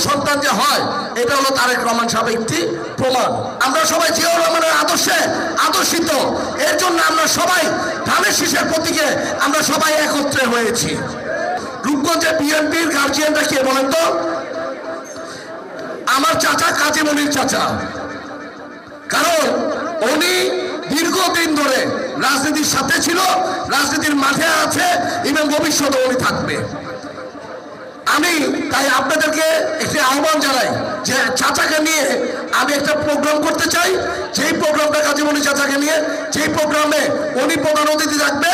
সন্তান যে হয় এটা হলো তারেক রহমান সাহেব একটি প্রমাণ। আমরা সবাই জিয়াউর রহমানের আদর্শে আদর্শিত, এর জন্য আমরা সবাই ধানের শীষের প্রতীকে আমরা সবাই একত্রে হয়েছি। রূপগঞ্জে বিএনপির গার্জিয়ানরা কে বলেন তো? আমার চাচা কাজী মনির চাচা, কারণ উনি দীর্ঘদিন ধরে রাজনীতির সাথে ছিল, রাজনীতির মাঠে আছে এবং ভবিষ্যতে উনি থাকবে। আমি তাই আপনাদেরকে একটি আহ্বান জানাই যে চাচাকে নিয়ে আমি একটা প্রোগ্রাম করতে চাই, যেই প্রোগ্রামটা কাজী মনির চাচাকে নিয়ে, যেই প্রোগ্রামে উনি প্রধান অতিথি থাকবে,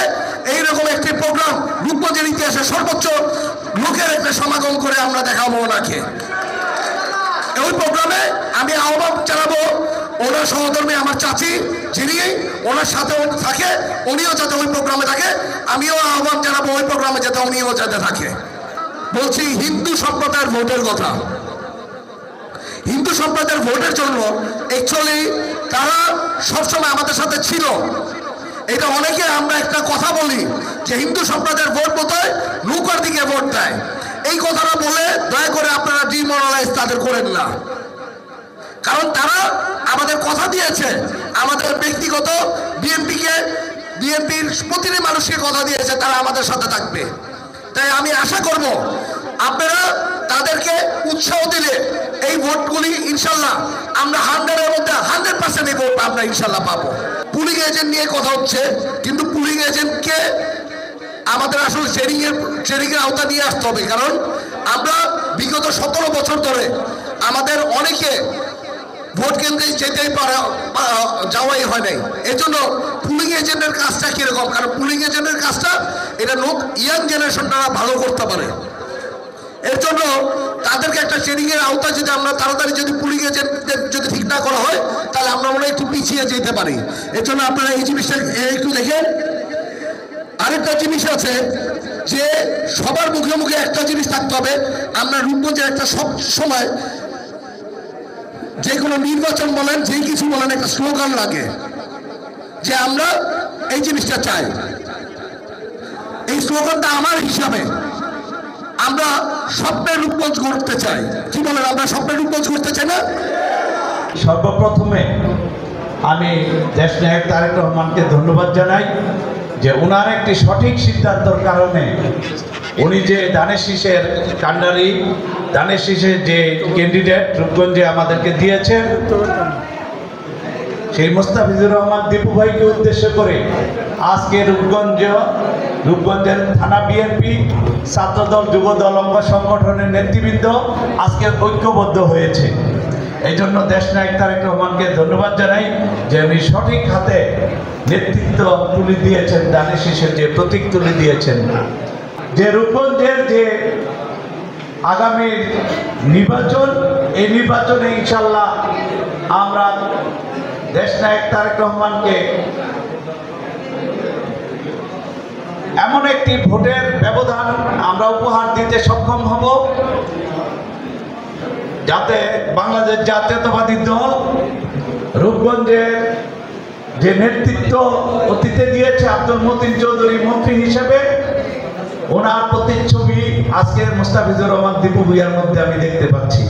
এইরকম একটি প্রোগ্রাম রূপগঞ্জের ইতিহাসে সর্বোচ্চ লোকের একটা সমাগম করে আমরা দেখাবো ওনাকে। ওই প্রোগ্রামে আমি আহ্বান জানাবো ওনার সহধর্মী আমার চাচি যিনি ওনার সাথে থাকে, উনিও যাতে ওই প্রোগ্রামে থাকে। আমিও আহ্বান জানাবো ওই প্রোগ্রামে যাতে উনিও যাতে থাকে। বলছি হিন্দু সম্প্রদায়ের ভোটের কথা। হিন্দু সম্প্রদায়ের ভোটের জন্য অ্যাকচুয়ালি তারা সবসময় আমাদের সাথে ছিল। এটা অনেকে আমরা একটা কথা বলি যে হিন্দু সম্প্রদায়ের ভোট বোধহয় নৌকার দিকে ভোট দেয়। এই কথাটা বলে দয়া করে আপনারা ডিমোরালাইজ তাদের করেন না, কারণ তারা আমাদের কথা দিয়েছে, আমাদের ব্যক্তিগত বিএনপির প্রতিটি মানুষকে কথা দিয়েছে তারা আমাদের সাথে থাকবে। তাই আমি আশা করব আপনারা তাদেরকে উৎসাহ দিলে এই ভোটগুলি ইনশাল্লাহ আমরা 100-এর মধ্যে 100% এই ভোট আমরা ইনশাল্লাহ পাবো। পুলিং এজেন্ট নিয়ে কথা হচ্ছে, কিন্তু পুলিং এজেন্টকে আমাদের আসলে ট্রেনিংয়ের আওতা নিয়ে আসতে হবে, কারণ আমরা বিগত 17 বছর ধরে আমাদের অনেকে ভোট কেন্দ্রে যেতেই যাওয়াই হয় নাই। এই জন্য পুলিং এজেন্টের কাজটা কিরকম, কারণ পুলিং এজেন্টের কাজটা এটা ইয়াং জেনারেশনটা ভালো করতে পারে। এর জন্য তাদেরকে একটা ট্রেনিংয়ের আওতা যদি আমরা তাড়াতাড়ি যদি পুলিং এজেন্টদের যদি ঠিক না করা হয় তাহলে আমরা মনে হয় একটু পিছিয়ে যেতে পারি। এর জন্য আপনারা এই জিনিসটা একটু দেখেন। আরেকটা জিনিস আছে যে সবার মুখে মুখে একটা জিনিস থাকতে হবে, আমরা রূপগঞ্জের একটা সব সময় যে কোনো নির্বাচন বলেন যেই কিছু বলেন একটা স্লোগান লাগে যে আমরা এই জিনিসটা চাই। এই স্লোগানটা আমার হিসাবে আমরা স্বপ্নের রূপগঞ্জ করতে চাই। কি বলেন, আমরা স্বপ্নের রূপগঞ্জ করতে চাই না? সর্বপ্রথমে আমি দেশনায়ক তারেক রহমানকে ধন্যবাদ জানাই যে ওনার একটি সঠিক সিদ্ধান্তর কারণে উনি যে ধানের শীষের কান্ডারি, ধানের শীষের যে ক্যান্ডিডেট রূপগঞ্জে আমাদেরকে দিয়েছেন, সেই মোস্তাফিজুর রহমান দীপু ভাইকে উদ্দেশ্য করে আজকে রূপগঞ্জের থানা বিএনপি, ছাত্রদল, যুবদল, অঙ্গ সংগঠনের নেতৃবৃন্দ আজকে ঐক্যবদ্ধ হয়েছে। এই জন্য দেশনায়ক তারেক রহমানকে ধন্যবাদ জানাই যে উনি সঠিক হাতে নেতৃত্ব তুলে দিয়েছেন, ধানের শীষের যে প্রতীক তুলে দিয়েছেন। যে রূপগঞ্জের যে আগামী নির্বাচন, এই নির্বাচনে ইনশাল্লাহ আমরা দেশনায়ক তারেক রহমানকে এমন একটি ভোটের ব্যবধান আমরা উপহার দিতে সক্ষম হব যাতে বাংলাদেশ জাতীয়তাবাদী দল রূপগঞ্জের যে নেতৃত্ব অতীতে দিয়েছে আব্দুল মতিন চৌধুরী মন্ত্রী হিসেবে, ওনার প্রতিচ্ছবি আজকের মোস্তাফিজুর রহমান দীপু ভুইয়ার মধ্যে আমি দেখতে পাচ্ছি।